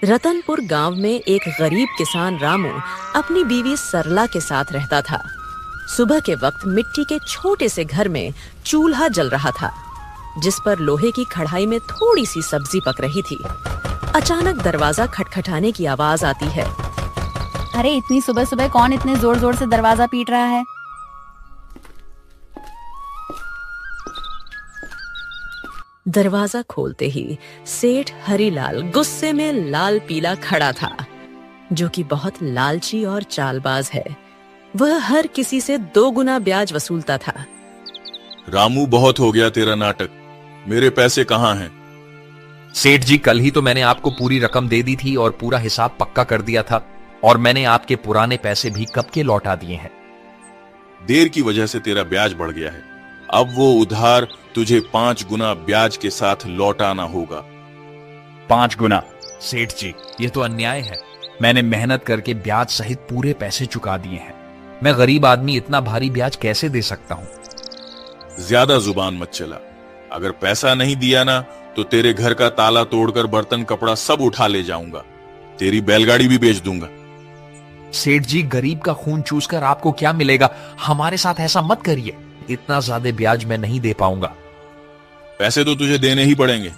रतनपुर गांव में एक गरीब किसान रामू अपनी बीवी सरला के साथ रहता था। सुबह के वक्त मिट्टी के छोटे से घर में चूल्हा जल रहा था, जिस पर लोहे की कढ़ाई में थोड़ी सी सब्जी पक रही थी। अचानक दरवाजा खटखटाने की आवाज आती है। अरे इतनी सुबह सुबह कौन इतने जोर जोर से दरवाजा पीट रहा है? दरवाजा खोलते ही सेठ हरीलाल गुस्से में लाल पीला खड़ा था, जो कि बहुत लालची और चालबाज है। वह हर किसी से 2 गुना ब्याज वसूलता था। रामू, बहुत हो गया तेरा नाटक। मेरे पैसे कहाँ हैं? सेठ जी, कल ही तो मैंने आपको पूरी रकम दे दी थी और पूरा हिसाब पक्का कर दिया था, और मैंने आपके पुराने पैसे भी कब के लौटा दिए हैं। देर की वजह से तेरा ब्याज बढ़ गया है। अब वो उधार तुझे 5 गुना ब्याज के साथ लौटाना होगा। 5 गुना? सेठ जी, ये तो अन्याय है। मैंने मेहनत करके ब्याज सहित पूरे पैसे चुका दिए हैं। मैं गरीब आदमी इतना भारी ब्याज कैसे दे सकता हूँ? ज्यादा जुबान मत चला। अगर पैसा नहीं दिया ना तो तेरे घर का ताला तोड़कर बर्तन कपड़ा सब उठा ले जाऊंगा। तेरी बैलगाड़ी भी बेच दूंगा। सेठ जी, गरीब का खून चूसकर आपको क्या मिलेगा? हमारे साथ ऐसा मत करिए। इतना ज्यादा ब्याज मैं नहीं दे पाऊंगा। पैसे तो तुझे देने ही पड़ेंगे।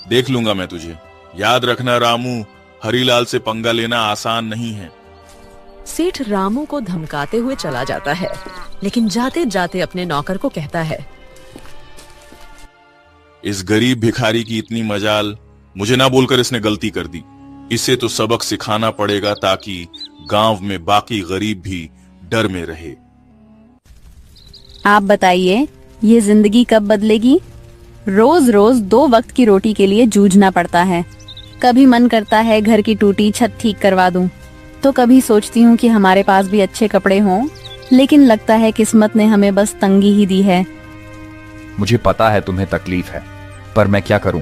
देख लूंगा मैं तुझे। याद रखना रामू, हरीलाल से पंगा लेना आसान नहीं है। सेठ रामू को धमकाते हुए चला जाता है, लेकिन जाते जाते अपने नौकर को कहता है, इस गरीब भिखारी की इतनी मजाल, मुझे ना बोलकर इसने गलती कर दी। इसे तो सबक सिखाना पड़ेगा ताकि गांव में बाकी गरीब भी डर में रहे। आप बताइए, ये जिंदगी कब बदलेगी? रोज रोज 2 वक्त की रोटी के लिए जूझना पड़ता है। कभी मन करता है घर की टूटी छत ठीक करवा दूं, तो कभी सोचती हूँ कि हमारे पास भी अच्छे कपड़े हों, लेकिन लगता है किस्मत ने हमें बस तंगी ही दी है। मुझे पता है तुम्हें तकलीफ है, पर मैं क्या करूं?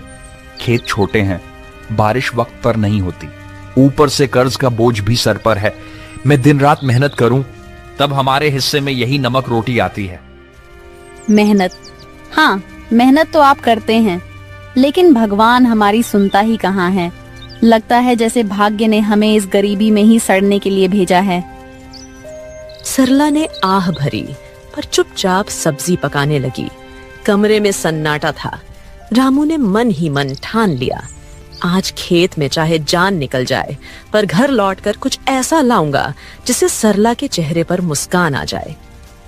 खेत छोटे हैं, बारिश वक्त पर नहीं होती, ऊपर से कर्ज का बोझ भी सर पर है। मैं दिन रात मेहनत करूं, तब हमारे हिस्से में यही नमक रोटी आती है। मेहनत? हाँ, मेहनत तो आप करते हैं, लेकिन भगवान हमारी सुनता ही कहाँ है। लगता है जैसे भाग्य ने हमें इस गरीबी में ही सड़ने के लिए भेजा है। सरला ने आह भरी, पर चुपचाप सब्जी पकाने लगी। कमरे में सन्नाटा था। रामू ने मन ही मन ठान लिया, आज खेत में चाहे जान निकल जाए, पर घर लौटकर कुछ ऐसा लाऊंगा जिससे सरला के चेहरे पर मुस्कान आ जाए।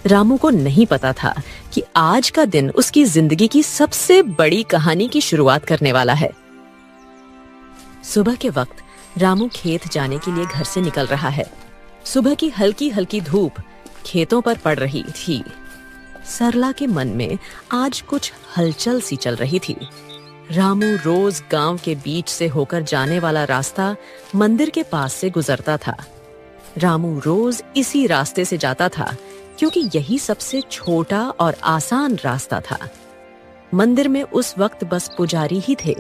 रामू को नहीं पता था कि आज का दिन उसकी जिंदगी की सबसे बड़ी कहानी की शुरुआत करने वाला है। सुबह के वक्त रामू खेत जाने के लिए घर से निकल रहा है। सुबह की हल्की हल्की धूप खेतों पर पड़ रही थी। सरला के मन में आज कुछ हलचल सी चल रही थी। रामू रोज गांव के बीच से होकर जाने वाला रास्ता मंदिर के पास से गुजरता था। रामू रोज इसी रास्ते से जाता था, क्योंकि यही सबसे छोटा और आसान रास्ता था। मंदिर में उस वक्त बस पुजारी ही थे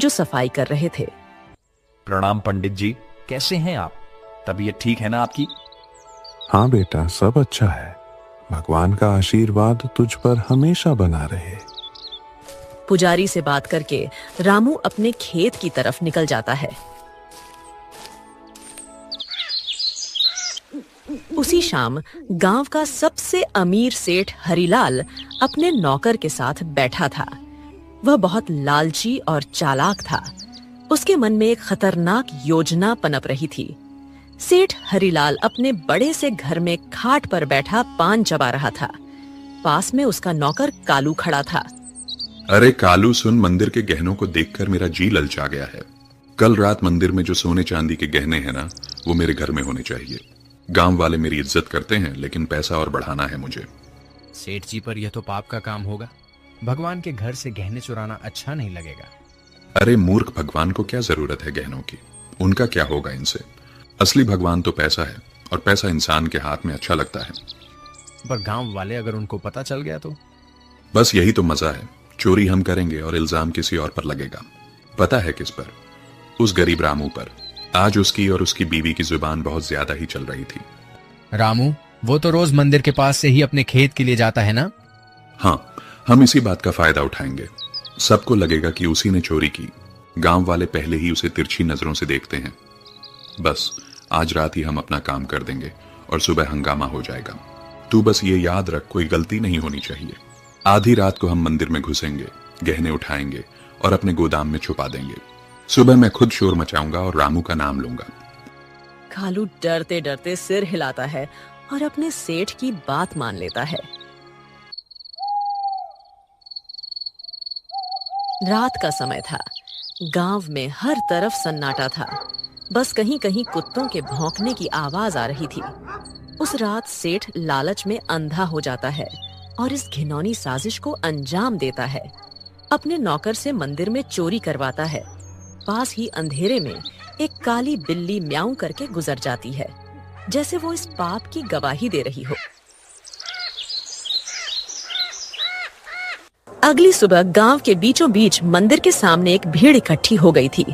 जो सफाई कर रहे थे। प्रणाम पंडित जी, कैसे हैं आप? तबीयत ठीक है ना आपकी? हाँ बेटा, सब अच्छा है। भगवान का आशीर्वाद तुझ पर हमेशा बना रहे। पुजारी से बात करके रामू अपने खेत की तरफ निकल जाता है। उसी शाम गांव का सबसे अमीर सेठ हरीलाल अपने नौकर के साथ बैठा था। वह बहुत लालची और चालाक था। उसके मन में एक खतरनाक योजना पनप रही थी। सेठ हरीलाल अपने बड़े से घर में खाट पर बैठा पान चबा रहा था। पास में उसका नौकर कालू खड़ा था। अरे कालू सुन, मंदिर के गहनों को देखकर मेरा जी ललचा गया है। कल रात मंदिर में जो सोने चांदी के गहने हैं ना, वो मेरे घर में होने चाहिए। गांव वाले मेरी इज्जत करते हैं, लेकिन पैसा और बढ़ाना है मुझे। सेठ जी, पर यह तो पाप का काम होगा। भगवान के घर से गहने चुराना अच्छा नहीं लगेगा। अरे मूर्ख, भगवान को क्या जरूरत है गहनों की? उनका क्या होगा इनसे? असली भगवान तो पैसा है, और पैसा इंसान के हाथ में अच्छा लगता है। पर गांव वाले अगर उनको पता चल गया तो? बस यही तो मजा है। चोरी हम करेंगे और इल्जाम किसी और पर लगेगा। पता है किस पर? उस गरीब रामू पर। आज उसकी और उसकी बीवी की जुबान बहुत ज्यादा ही चल रही थी। रामू, वो तो रोज मंदिर के पास से ही अपने खेत के लिए जाता है ना? हाँ, हम इसी बात का फायदा उठाएंगे। सबको लगेगा कि उसी ने चोरी की, गांव वाले पहले ही उसे तिरछी नजरों से देखते हैं। बस आज रात ही हम अपना काम कर देंगे और सुबह हंगामा हो जाएगा। तू बस ये याद रख, कोई गलती नहीं होनी चाहिए। आधी रात को हम मंदिर में घुसेंगे, गहने उठाएंगे और अपने गोदाम में छुपा देंगे। सुबह मैं खुद शोर मचाऊंगा और रामू का नाम लूंगा। कालू डरते डरते सिर हिलाता है और अपने सेठ की बात मान लेता है। रात का समय था। गांव में हर तरफ सन्नाटा था। बस कहीं कहीं कुत्तों के भौंकने की आवाज आ रही थी। उस रात सेठ लालच में अंधा हो जाता है और इस घिनौनी साजिश को अंजाम देता है। अपने नौकर से मंदिर में चोरी करवाता है। पास ही अंधेरे में एक काली बिल्ली म्याऊं करके गुजर जाती है, जैसे वो इस पाप की गवाही दे रही हो। अगली सुबह गांव के बीचों बीच मंदिर के सामने एक भीड़ इकट्ठी हो गई थी।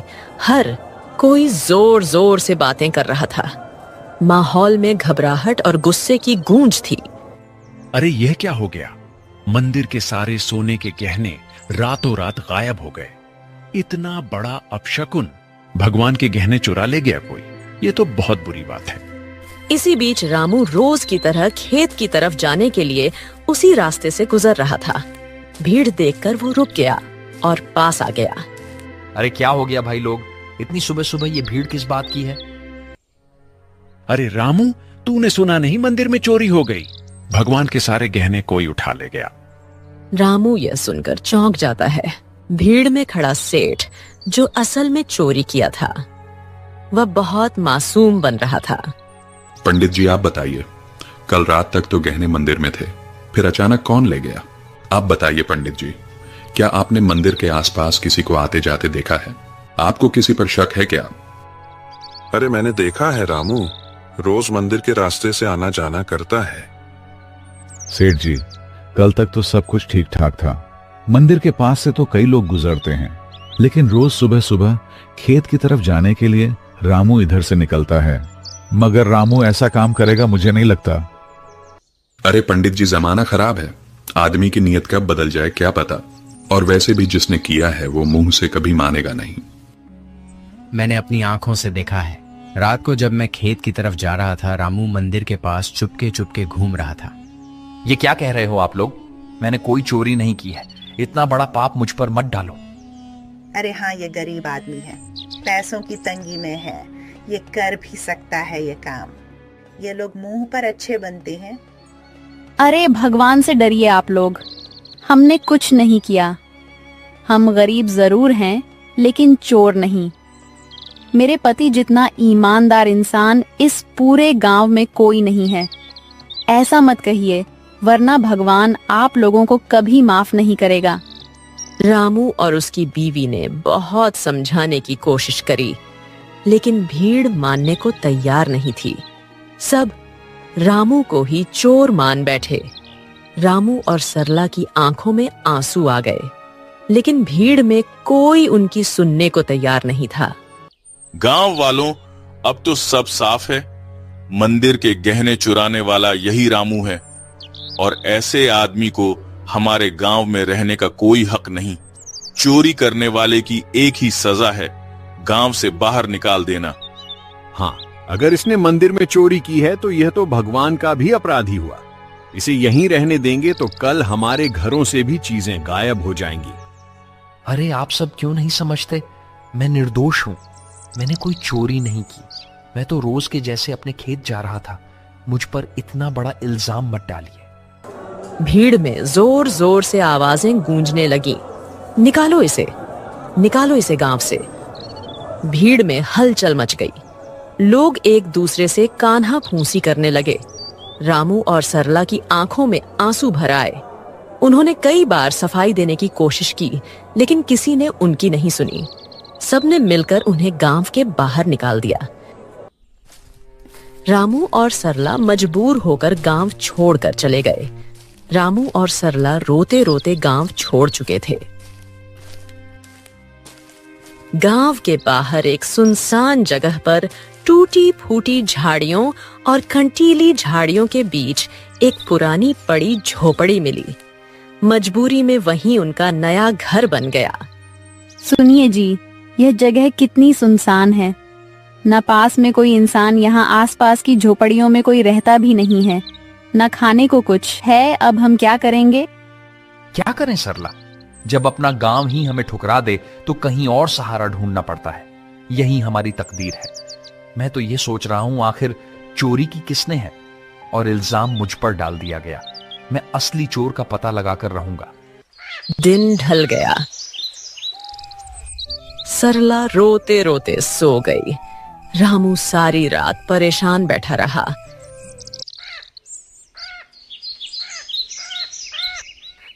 हर कोई जोर जोर से बातें कर रहा था। माहौल में घबराहट और गुस्से की गूंज थी। अरे यह क्या हो गया? मंदिर के सारे सोने के गहने रातों रात गायब हो गए। इतना बड़ा अपशकुन, भगवान के गहने चुरा ले गया कोई। ये तो बहुत बुरी बात है। इसी बीच रामू रोज की तरह खेत की तरफ जाने के लिए उसी रास्ते से गुजर रहा था। भीड़ देखकर वो रुक गया और पास आ गया। अरे क्या हो गया भाई लोग, इतनी सुबह सुबह ये भीड़ किस बात की है? अरे रामू, तूने सुना नहीं, मंदिर में चोरी हो गई। भगवान के सारे गहने कोई उठा ले गया। रामू यह सुनकर चौंक जाता है। भीड़ में खड़ा सेठ, जो असल में चोरी किया था, वह बहुत मासूम बन रहा था। पंडित जी आप बताइए, कल रात तक तो गहने मंदिर में थे, फिर अचानक कौन ले गया? आप बताइए पंडित जी, क्या आपने मंदिर के आसपास किसी को आते जाते देखा है? आपको किसी पर शक है क्या? अरे मैंने देखा है रामू, रोज मंदिर के रास्ते से आना जाना करता है। सेठ जी, कल तक तो सब कुछ ठीक ठाक था। मंदिर के पास से तो कई लोग गुजरते हैं, लेकिन रोज सुबह सुबह खेत की तरफ जाने के लिए रामू इधर से निकलता है। मगर रामू ऐसा काम करेगा मुझे नहीं लगता। अरे पंडित जी, जमाना खराब है, आदमी की नीयत कब बदल जाए क्या पता। और वैसे भी जिसने किया है वो मुंह से कभी मानेगा नहीं। मैंने अपनी आंखों से देखा है। रात को जब मैं खेत की तरफ जा रहा था, रामू मंदिर के पास चुपके चुपके घूम रहा था। ये क्या कह रहे हो आप लोग? मैंने कोई चोरी नहीं की है। इतना बड़ा पाप मुझ पर मत डालो। अरे हाँ, ये गरीब आदमी है, पैसों की तंगी में है, ये कर भी सकता है ये काम। ये लोग मुंह पर अच्छे बनते हैं। अरे भगवान से डरिए आप लोग, हमने कुछ नहीं किया। हम गरीब जरूर हैं, लेकिन चोर नहीं। मेरे पति जितना ईमानदार इंसान इस पूरे गांव में कोई नहीं है। ऐसा मत कहिए, वरना भगवान आप लोगों को कभी माफ नहीं करेगा। रामू और उसकी बीवी ने बहुत समझाने की कोशिश करी, लेकिन भीड़ मानने को तैयार नहीं थी। सब रामू को ही चोर मान बैठे। रामू और सरला की आंखों में आंसू आ गए, लेकिन भीड़ में कोई उनकी सुनने को तैयार नहीं था। गांव वालों, अब तो सब साफ है। मंदिर के गहने चुराने वाला यही रामू है और ऐसे आदमी को हमारे गांव में रहने का कोई हक नहीं। चोरी करने वाले की एक ही सजा है, गांव से बाहर निकाल देना। हाँ, अगर इसने मंदिर में चोरी की है तो यह तो भगवान का भी अपराधी हुआ। इसे यहीं रहने देंगे तो कल हमारे घरों से भी चीजें गायब हो जाएंगी। अरे आप सब क्यों नहीं समझते? मैं निर्दोष हूं। मैंने कोई चोरी नहीं की। मैं तो रोज के जैसे अपने खेत जा रहा था। मुझ पर इतना बड़ा इल्जाम मत डालिए। भीड़ में जोर जोर से आवाजें गूंजने लगी। निकालो इसे गांव से। भीड़ में हलचल मच गई। लोग एक दूसरे से कान्हा फूंसी करने लगे। रामू और सरला की आंखों में आंसू भर आए। उन्होंने कई बार सफाई देने की कोशिश की, लेकिन किसी ने उनकी नहीं सुनी। सबने मिलकर उन्हें गांव के बाहर निकाल दिया। रामू और सरला मजबूर होकर गांव छोड़कर चले गए। रामू और सरला रोते रोते गांव छोड़ चुके थे। गांव के बाहर एक सुनसान जगह पर टूटी फूटी झाड़ियों और कंटीली झाड़ियों के बीच एक पुरानी पड़ी झोपड़ी मिली। मजबूरी में वहीं उनका नया घर बन गया। सुनिए जी, यह जगह कितनी सुनसान है। न पास में कोई इंसान, यहाँ आसपास की झोपड़ियों में कोई रहता भी नहीं है। न खाने को कुछ है। अब हम क्या करेंगे? क्या करें सरला? जब अपना गांव ही हमें ठुकरा दे तो कहीं और सहारा ढूंढना पड़ता है। यही हमारी तकदीर है। मैं तो ये सोच रहा हूं, आखिर चोरी की किसने है और इल्जाम मुझ पर डाल दिया गया। मैं असली चोर का पता लगाकर रहूंगा। दिन ढल गया। सरला रोते रोते सो गई। रामू सारी रात परेशान बैठा रहा।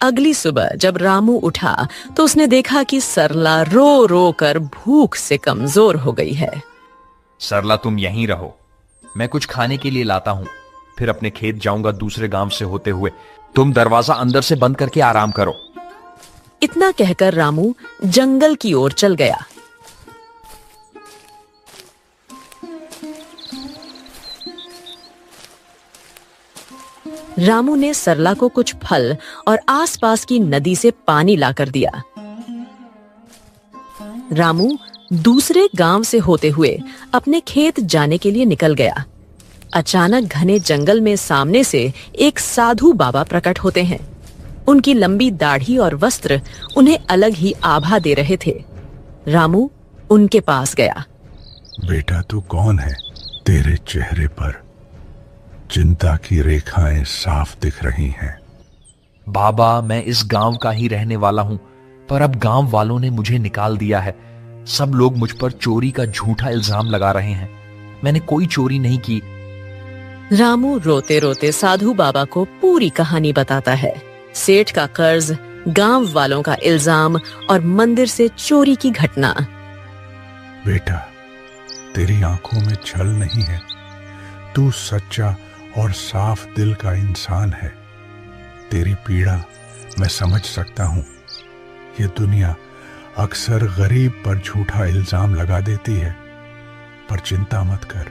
अगली सुबह जब रामू उठा तो उसने देखा कि सरला रो रो कर भूख से कमजोर हो गई है। सरला, तुम यहीं रहो, मैं कुछ खाने के लिए लाता हूं, फिर अपने खेत जाऊंगा दूसरे गांव से होते हुए। तुम दरवाजा अंदर से बंद करके आराम करो। इतना कहकर रामू जंगल की ओर चल गया। रामू ने सरला को कुछ फल और आसपास की नदी से पानी लाकर दिया। रामू दूसरे गांव से होते हुए अपने खेत जाने के लिए निकल गया। अचानक घने जंगल में सामने से एक साधु बाबा प्रकट होते हैं। उनकी लंबी दाढ़ी और वस्त्र उन्हें अलग ही आभा दे रहे थे। रामू उनके पास गया। बेटा, तू कौन है? तेरे चेहरे पर चिंता की रेखाएं साफ दिख रही हैं। बाबा, मैं इस गांव का ही रहने वाला हूं, पर अब गांव वालों ने मुझे निकाल दिया है। सब लोग मुझ पर चोरी का झूठा इल्जाम लगा रहे हैं। मैंने कोई चोरी नहीं की। रामू रोते रोते साधु बाबा को पूरी कहानी बताता है। सेठ का कर्ज, गांव वालों का इल्जाम और मंदिर से चोरी की घटना। बेटा, तेरी आंखों में छल नहीं है। तू सच्चा और साफ दिल का इंसान है। तेरी पीड़ा मैं समझ सकता हूं। ये दुनिया अक्सर गरीब पर झूठा इल्जाम लगा देती है, पर चिंता मत कर,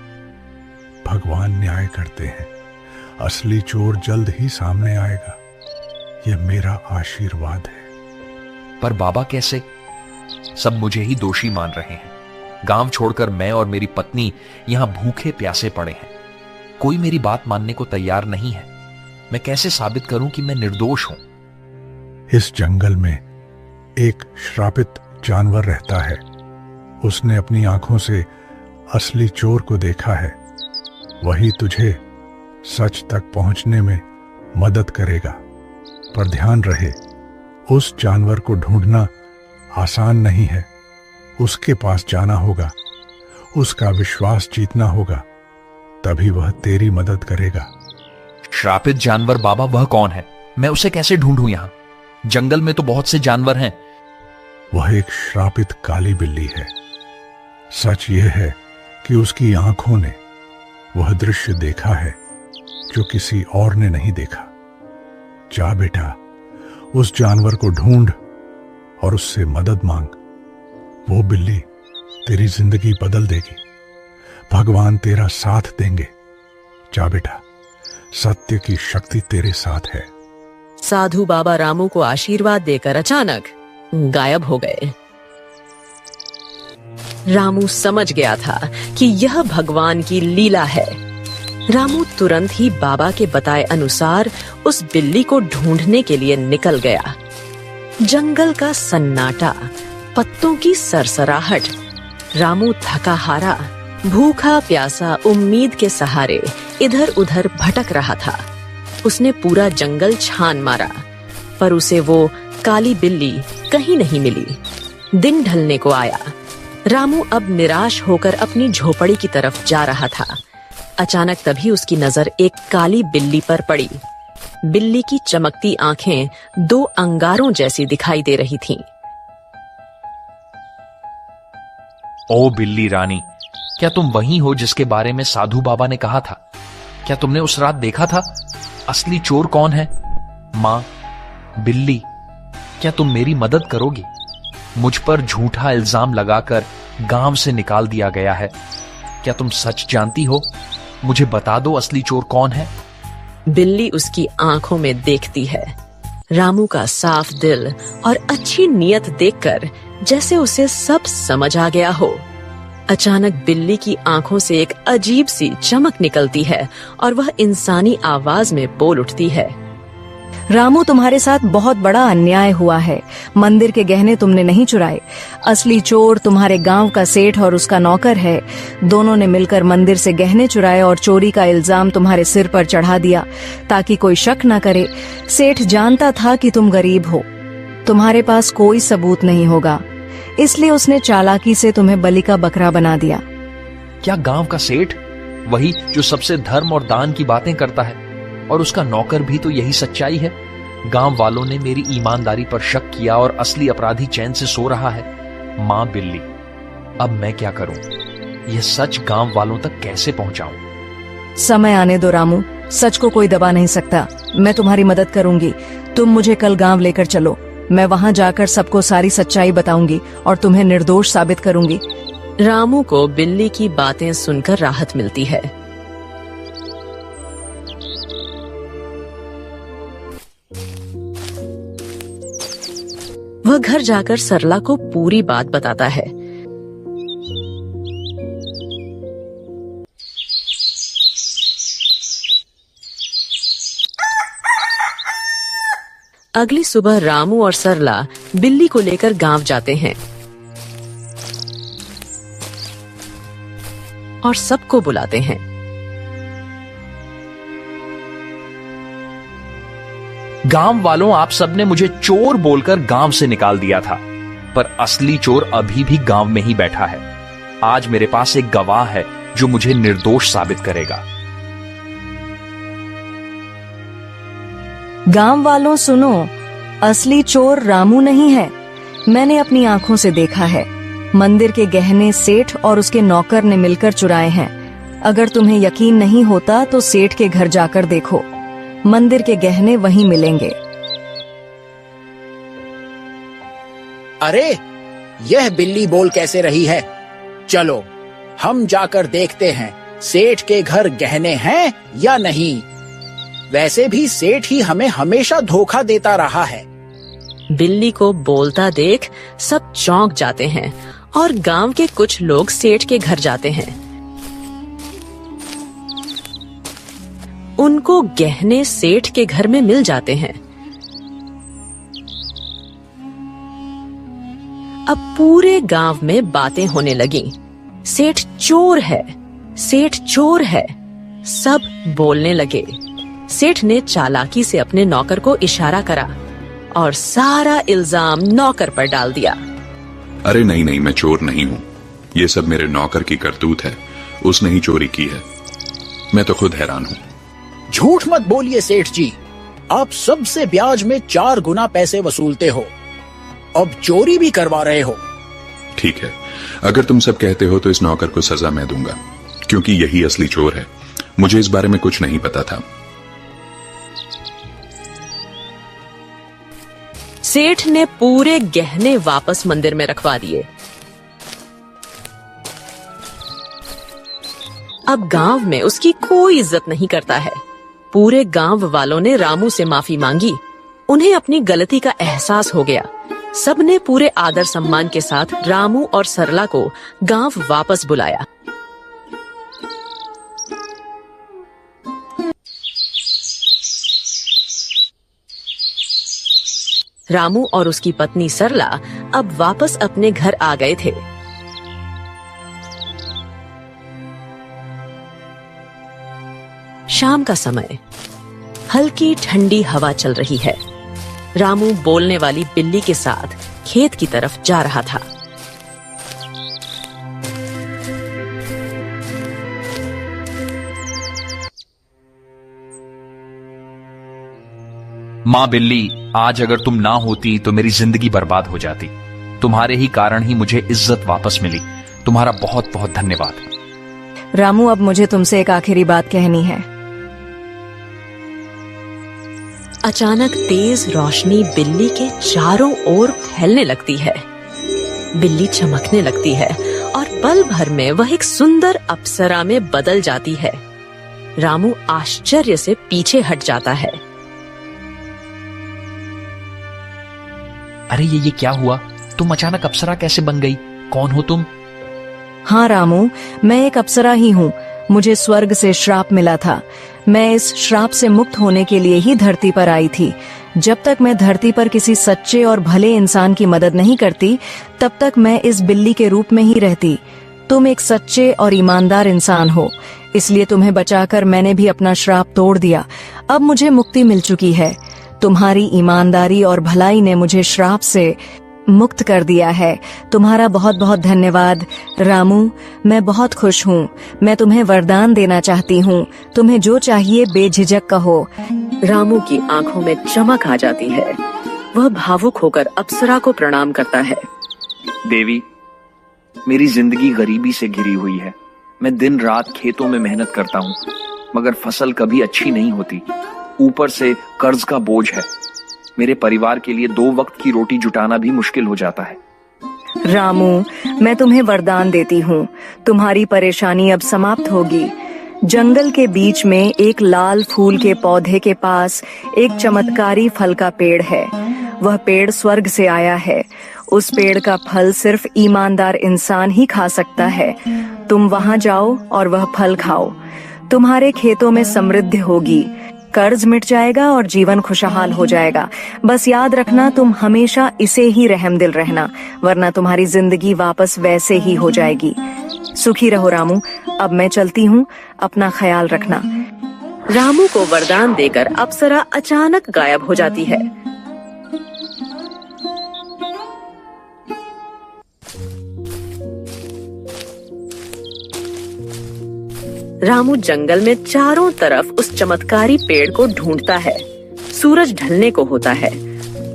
भगवान न्याय करते हैं। असली चोर जल्द ही सामने आएगा। ये मेरा आशीर्वाद है। पर बाबा कैसे? सब मुझे ही दोषी मान रहे हैं। गांव छोड़कर मैं और मेरी पत्नी यहां भूखे प्यासे पड़े हैं। कोई मेरी बात मानने को तैयार नहीं है। मैं कैसे साबित करूं कि मैं निर्दोष हूं? इस जंगल में एक श्रापित जानवर रहता है। उसने अपनी आंखों से असली चोर को देखा है। वही तुझे सच तक पहुंचने में मदद करेगा। पर ध्यान रहे, उस जानवर को ढूंढना आसान नहीं है। उसके पास जाना होगा, उसका विश्वास जीतना होगा, तभी वह तेरी मदद करेगा। श्रापित जानवर बाबा, वह कौन है? मैं उसे कैसे ढूंढूं? यहां जंगल में तो बहुत से जानवर हैं। वह एक श्रापित काली बिल्ली है। सच यह है कि उसकी आंखों ने वह दृश्य देखा है जो किसी और ने नहीं देखा। जा बेटा, उस जानवर को ढूंढ और उससे मदद मांग। वो बिल्ली तेरी जिंदगी बदल देगी। भगवान तेरा साथ देंगे। जा बेटा, सत्य की शक्ति तेरे साथ है। साधु बाबा रामू को आशीर्वाद देकर अचानक गायब हो गए। रामू समझ गया था कि यह भगवान की लीला है। रामू तुरंत ही बाबा के बताए अनुसार उस बिल्ली को ढूंढने के लिए निकल गया। जंगल का सन्नाटा, पत्तों की सरसराहट। रामू थका हारा, भूखा प्यासा, उम्मीद के सहारे इधर उधर भटक रहा था। उसने पूरा जंगल छान मारा, पर उसे वो काली बिल्ली कहीं नहीं मिली। दिन ढलने को आया। रामू अब निराश होकर अपनी झोपड़ी की तरफ जा रहा था। अचानक तभी उसकी नजर एक काली बिल्ली पर पड़ी। बिल्ली की चमकती आंखें दो अंगारों जैसी दिखाई दे रही थीं। ओ बिल्ली रानी, क्या तुम वही हो जिसके बारे में साधु बाबा ने कहा था? क्या तुमने उस रात देखा था? असली चोर कौन है? माँ, बिल्ली, क्या तुम मेरी मदद करोगी? मुझ पर झूठा इल्जाम लगाकर गांव से निकाल दिया गया है। क्या तुम सच जानती हो? मुझे बता दो, असली चोर कौन है? बिल्ली उसकी आंखों में देखती है। रामू का साफ दिल और अच्छी नीयत देखकर जैसे उसे सब समझ आ गया हो। अचानक बिल्ली की आंखों से एक अजीब सी चमक निकलती है और वह इंसानी आवाज में बोल उठती है। रामू, तुम्हारे साथ बहुत बड़ा अन्याय हुआ है। मंदिर के गहने तुमने नहीं चुराए। असली चोर तुम्हारे गांव का सेठ और उसका नौकर है। दोनों ने मिलकर मंदिर से गहने चुराए और चोरी का इल्जाम तुम्हारे सिर पर चढ़ा दिया ताकि कोई शक न करे। सेठ जानता था कि तुम गरीब हो, तुम्हारे पास कोई सबूत नहीं होगा, इसलिए उसने चालाकी से तुम्हें बलि का बकरा बना दिया। क्या गांव का सेठ, वही जो सबसे धर्म और दान की बातें करता है, और उसका नौकर भी तो यही सच्चाई है? गांव वालों ने मेरी ईमानदारी पर शक किया और असली अपराधी चैन से सो रहा है। मां बिल्ली, अब मैं क्या करूं? यह सच गांव वालों तक कैसे पहुंचाऊं? समय आने दो रामू, सच को कोई दबा नहीं सकता। मैं तुम्हारी मदद करूंगी। तुम मुझे कल गांव लेकर चलो। मैं वहां जाकर सबको सारी सच्चाई बताऊंगी और तुम्हें निर्दोष साबित करूंगी। रामू को बिल्ली की बातें सुनकर राहत मिलती है। वह घर जाकर सरला को पूरी बात बताता है। अगली सुबह रामू और सरला बिल्ली को लेकर गांव जाते हैं और सबको बुलाते हैं। गांव वालों, आप सबने मुझे चोर बोलकर गांव से निकाल दिया था, पर असली चोर अभी भी गांव में ही बैठा है। आज मेरे पास एक गवाह है जो मुझे निर्दोष साबित करेगा। गांव वालों सुनो, असली चोर रामू नहीं है। मैंने अपनी आंखों से देखा है। मंदिर के गहने सेठ और उसके नौकर ने मिलकर चुराए हैं। अगर तुम्हें यकीन नहीं होता तो सेठ के घर जाकर देखो, मंदिर के गहने वहीं मिलेंगे। अरे, यह बिल्ली बोल कैसे रही है? चलो हम जाकर देखते हैं सेठ के घर गहने हैं या नहीं। वैसे भी सेठ ही हमें हमेशा धोखा देता रहा है। बिल्ली को बोलता देख सब चौंक जाते हैं और गांव के कुछ लोग सेठ के घर जाते हैं। उनको गहने सेठ के घर में मिल जाते हैं। अब पूरे गांव में बातें होने लगी। सेठ चोर है, सेठ चोर है। सब बोलने लगे। सेठ ने चालाकी से अपने नौकर को इशारा करा और सारा इल्जाम नौकर पर डाल दिया। अरे नहीं नहीं, मैं चोर नहीं हूँ। ये सब मेरे नौकर की करतूत है। उसने ही चोरी की है। मैं तो खुद हैरान हूँ। झूठ मत बोलिए सेठ जी, आप सबसे ब्याज में 4 गुना पैसे वसूलते हो, अब चोरी भी करवा रहे हो। ठीक है, अगर तुम सब कहते हो तो इस नौकर को सजा मैं दूंगा, क्योंकि यही असली चोर है। मुझे इस बारे में कुछ नहीं पता था। सेठ ने पूरे गहने वापस मंदिर में रखवा दिए। अब गांव में उसकी कोई इज्जत नहीं करता है। पूरे गांव वालों ने रामू से माफी मांगी। उन्हें अपनी गलती का एहसास हो गया। सबने पूरे आदर सम्मान के साथ रामू और सरला को गांव वापस बुलाया। रामू और उसकी पत्नी सरला अब वापस अपने घर आ गए थे। शाम का समय, हल्की ठंडी हवा चल रही है। रामू बोलने वाली बिल्ली के साथ खेत की तरफ जा रहा था। मां बिल्ली, आज अगर तुम ना होती तो मेरी जिंदगी बर्बाद हो जाती। तुम्हारे ही कारण ही मुझे इज्जत वापस मिली। तुम्हारा बहुत बहुत धन्यवाद। रामू, अब मुझे तुमसे एक आखिरी बात कहनी है। अचानक तेज रोशनी बिल्ली के चारों ओर फैलने लगती है। बिल्ली चमकने लगती है और पल भर में वह एक सुंदर अप्सरा में बदल जाती है। रामू आश्चर्य से पीछे हट जाता है। अरे ये क्या हुआ? तुम अचानक अप्सरा कैसे बन गई? कौन हो तुम? हाँ रामू, मैं एक अप्सरा ही हूँ। मुझे स्वर्ग से श्राप मिला था। मैं इस श्राप से मुक्त होने के लिए ही धरती पर आई थी। जब तक मैं धरती पर किसी सच्चे और भले इंसान की मदद नहीं करती, तब तक मैं इस बिल्ली के रूप में ही रहती। तुम एक सच्चे और ईमानदार इंसान हो, इसलिए तुम्हें बचाकर मैंने भी अपना श्राप तोड़ दिया। अब मुझे मुक्ति मिल चुकी है। तुम्हारी ईमानदारी और भलाई ने मुझे श्राप से मुक्त कर दिया है। तुम्हारा बहुत बहुत धन्यवाद रामू। मैं बहुत खुश हूँ। मैं तुम्हें वरदान देना चाहती हूँ। तुम्हें जो चाहिए बेझिझक कहो। रामू की आंखों में चमक आ जाती है। वह भावुक होकर अप्सरा को प्रणाम करता है। देवी, मेरी जिंदगी गरीबी से घिरी हुई है। मैं दिन रात खेतों में मेहनत करता हूँ, मगर फसल कभी अच्छी नहीं होती। ऊपर से कर्ज का बोझ है। मेरे परिवार के लिए 2 वक्त की रोटी जुटाना भी मुश्किल हो जाता है। रामू, मैं तुम्हें वरदान देती हूँ। तुम्हारी परेशानी अब समाप्त होगी। जंगल के बीच में एक लाल फूल के पौधे के पास एक चमत्कारी फल का पेड़ है। वह पेड़ स्वर्ग से आया है। उस पेड़ का फल सिर्फ ईमानदार इंसान ही खा सकता है। तुम वहां जाओ और वह फल खाओ। तुम्हारे खेतों में समृद्धि होगी, कर्ज मिट जाएगा और जीवन खुशहाल हो जाएगा। बस याद रखना, तुम हमेशा इसे ही रहमदिल रहना, वरना तुम्हारी जिंदगी वापस वैसे ही हो जाएगी। सुखी रहो रामू। अब मैं चलती हूँ, अपना ख्याल रखना। रामू को वरदान देकर अप्सरा अचानक गायब हो जाती है। रामू जंगल में चारों तरफ उस चमत्कारी पेड़ को ढूंढता है। सूरज ढलने को होता है।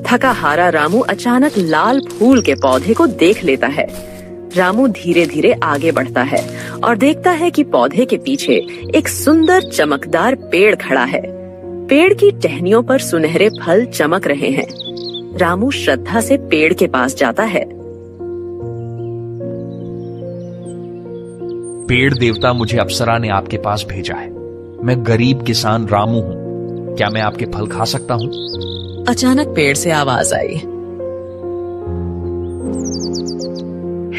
थका हारा रामू अचानक लाल फूल के पौधे को देख लेता है। रामू धीरे धीरे आगे बढ़ता है और देखता है कि पौधे के पीछे एक सुंदर चमकदार पेड़ खड़ा है। पेड़ की टहनियों पर सुनहरे फल चमक रहे हैं। रामू श्रद्धा से पेड़ के पास जाता है। पेड़ देवता, मुझे अप्सरा ने आपके पास भेजा है। मैं गरीब किसान रामू हूँ। क्या मैं आपके फल खा सकता हूँ? अचानक पेड़ से आवाज आई।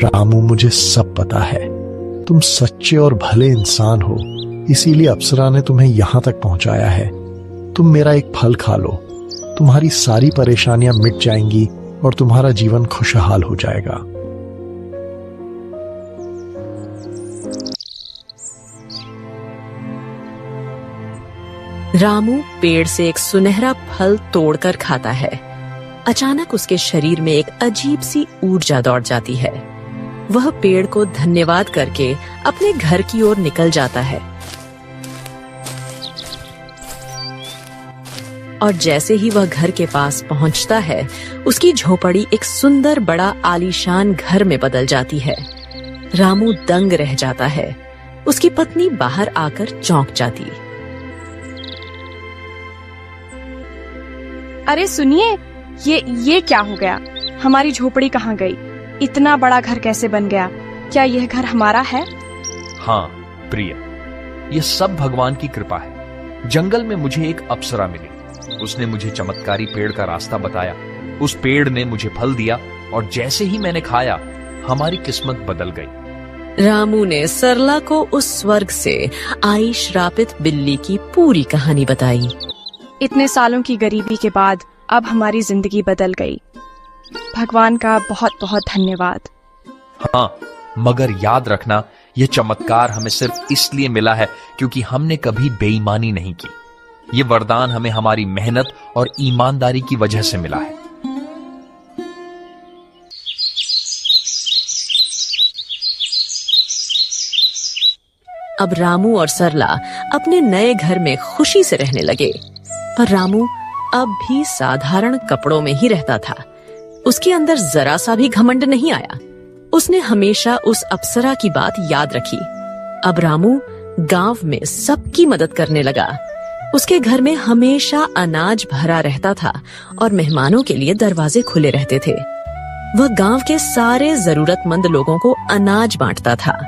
रामू, मुझे सब पता है। तुम सच्चे और भले इंसान हो, इसीलिए अप्सरा ने तुम्हें यहाँ तक पहुँचाया है। तुम मेरा एक फल खा लो, तुम्हारी सारी परेशानियां मिट जाएंगी और तुम्हारा जीवन खुशहाल हो जाएगा। रामू पेड़ से एक सुनहरा फल तोड़कर खाता है। अचानक उसके शरीर में एक अजीब सी ऊर्जा दौड़ जाती है। वह पेड़ को धन्यवाद करके अपने घर की ओर निकल जाता है। और जैसे ही वह घर के पास पहुंचता है, उसकी झोपड़ी एक सुंदर बड़ा आलीशान घर में बदल जाती है। रामू दंग रह जाता है। उसकी पत्नी बाहर आकर चौंक जाती। अरे सुनिए, ये क्या हो गया? हमारी झोपड़ी कहाँ गई? इतना बड़ा घर कैसे बन गया? क्या यह घर हमारा है? हाँ प्रिय, यह सब भगवान की कृपा है। जंगल में मुझे एक अप्सरा मिली। उसने मुझे चमत्कारी पेड़ का रास्ता बताया। उस पेड़ ने मुझे फल दिया और जैसे ही मैंने खाया, हमारी किस्मत बदल गई। रामू ने सरला को उस स्वर्ग से आई श्रापित बिल्ली की पूरी कहानी बताई। इतने सालों की गरीबी के बाद अब हमारी जिंदगी बदल गई। भगवान का बहुत बहुत धन्यवाद। हाँ, मगर याद रखना, यह चमत्कार हमें सिर्फ इसलिए मिला है क्योंकि हमने कभी बेईमानी नहीं की। ये वरदान हमें हमारी मेहनत और ईमानदारी की वजह से मिला है। अब रामू और सरला अपने नए घर में खुशी से रहने लगे। पर रामू अब भी साधारण कपड़ों में ही रहता था। उसके अंदर जरा सा भी घमंड नहीं आया। उसने हमेशा उस अप्सरा की बात याद रखी। अब रामू गांव में सबकी मदद करने लगा। उसके घर में हमेशा अनाज भरा रहता था और मेहमानों के लिए दरवाजे खुले रहते थे। वह गांव के सारे जरूरतमंद लोगों को अनाज बांटता था।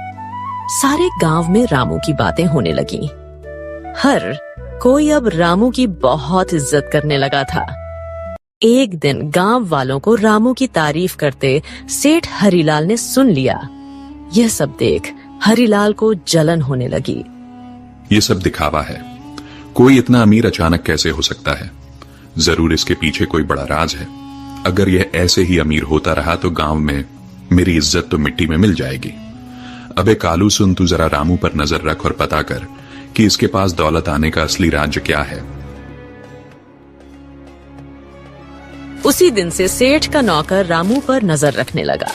सारे गांव में रामू की बातें होने लगीं। हर कोई अब रामू की बहुत इज्जत करने लगा था। एक दिन गांव वालों को रामू की तारीफ करते सेठ हरिलाल ने सुन लिया। यह सब देख हरिलाल को जलन होने लगी। ये सब दिखावा है। कोई इतना अमीर अचानक कैसे हो सकता है? जरूर इसके पीछे कोई बड़ा राज है। अगर यह ऐसे ही अमीर होता रहा तो गांव में मेरी इज्जत तो मिट्टी में मिल जाएगी। अबे कालू सुन, तू जरा रामू पर नजर रख और पता कर कि इसके पास दौलत आने का असली राज्य क्या है। उसी दिन से सेठ का नौकर रामू पर नजर रखने लगा।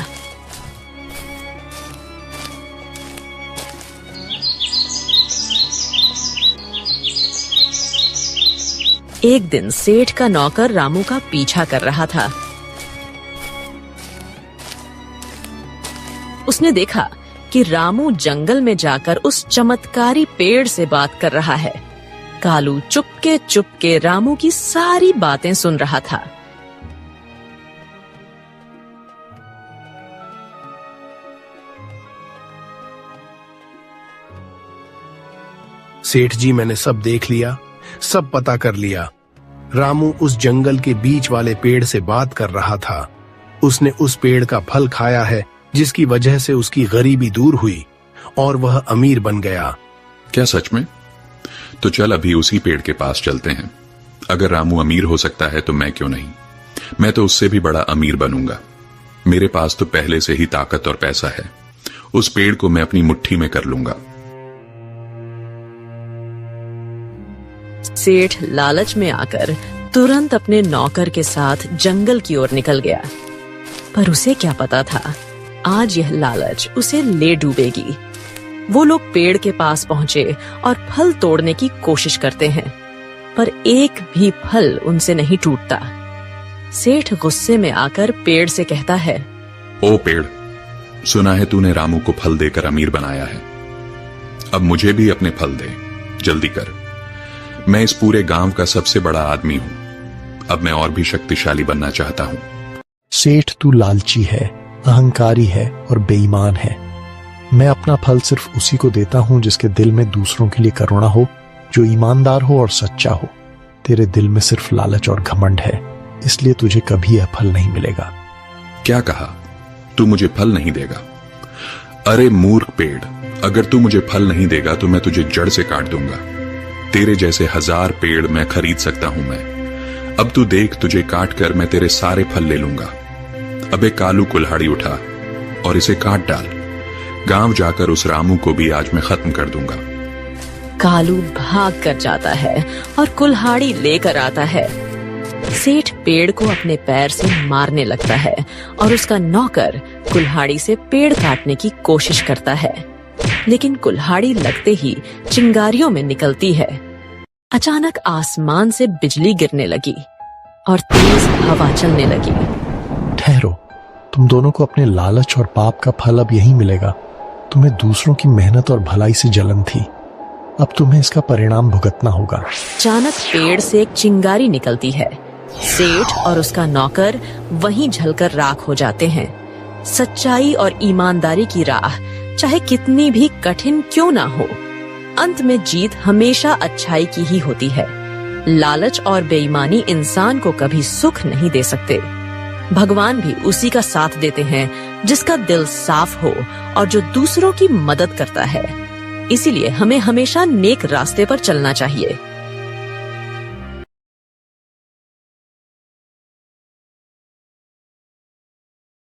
एक दिन सेठ का नौकर रामू का पीछा कर रहा था। उसने देखा कि रामू जंगल में जाकर उस चमत्कारी पेड़ से बात कर रहा है। कालू चुपके चुपके रामू की सारी बातें सुन रहा था। सेठ जी, मैंने सब देख लिया, सब पता कर लिया। रामू उस जंगल के बीच वाले पेड़ से बात कर रहा था। उसने उस पेड़ का फल खाया है, जिसकी वजह से उसकी गरीबी दूर हुई और वह अमीर बन गया। क्या सच में? तो चल अभी उसी पेड़ के पास चलते हैं। अगर रामू अमीर हो सकता है तो मैं क्यों नहीं? मैं तो उससे भी बड़ा अमीर बनूंगा। मेरे पास तो पहले से ही ताकत और पैसा है। उस पेड़ को मैं अपनी मुट्ठी में कर लूंगा। सेठ लालच में आकर तुरंत अपने नौकर के साथ जंगल की ओर निकल गया। पर उसे क्या पता था, आज यह लालच उसे ले डूबेगी। वो लोग पेड़ के पास पहुंचे और फल तोड़ने की कोशिश करते हैं, पर एक भी फल उनसे नहीं टूटता। सेठ गुस्से में आकर पेड़ से कहता है, ओ पेड़, सुना है तूने रामू को फल देकर अमीर बनाया है। अब मुझे भी अपने फल दे, जल्दी कर। मैं इस पूरे गांव का सबसे बड़ा आदमी हूं। अब मैं और भी शक्तिशाली बनना चाहता हूं। सेठ, तू लालची है, अहंकारी है और बेईमान है। मैं अपना फल सिर्फ उसी को देता हूं जिसके दिल में दूसरों के लिए करुणा हो, जो ईमानदार हो और सच्चा हो। तेरे दिल में सिर्फ लालच और घमंड है, इसलिए तुझे कभी यह फल नहीं मिलेगा। क्या कहा? तू मुझे फल नहीं देगा? अरे मूर्ख पेड़, अगर तू मुझे फल नहीं देगा तो मैं तुझे जड़ से काट दूंगा। तेरे जैसे 1000 पेड़ मैं खरीद सकता हूं मैं। अब तू देख, तुझे काट कर मैं तेरे सारे फल ले लूंगा। अबे कालू, कुल्हाड़ी उठा और इसे काट डाल। गांव जाकर उस रामू को भी आज मैं खत्म कर दूंगा। कालू भाग कर जाता है और कुल्हाड़ी लेकर आता है। सेठ पेड़ को अपने पैर से मारने लगता है और उसका नौकर कुल्हाड़ी से पेड़ काटने की कोशिश करता है, लेकिन कुल्हाड़ी लगते ही चिंगारियों में निकलती है। अचानक आसमान से बिजली गिरने लगी और तेज हवा चलने लगी। ठहरो, तुम दोनों को अपने लालच और पाप का फल अब यही मिलेगा। तुम्हें दूसरों की मेहनत और भलाई से जलन थी, अब तुम्हें इसका परिणाम भुगतना होगा। अचानक पेड़ से एक चिंगारी निकलती है। सेठ और उसका नौकर वहीं जलकर राख हो जाते हैं। सच्चाई और ईमानदारी की राह चाहे कितनी भी कठिन क्यों ना हो, अंत में जीत हमेशा अच्छाई की ही होती है। लालच और बेईमानी इंसान को कभी सुख नहीं दे सकते। भगवान भी उसी का साथ देते हैं जिसका दिल साफ हो और जो दूसरों की मदद करता है। इसीलिए हमें हमेशा नेक रास्ते पर चलना चाहिए।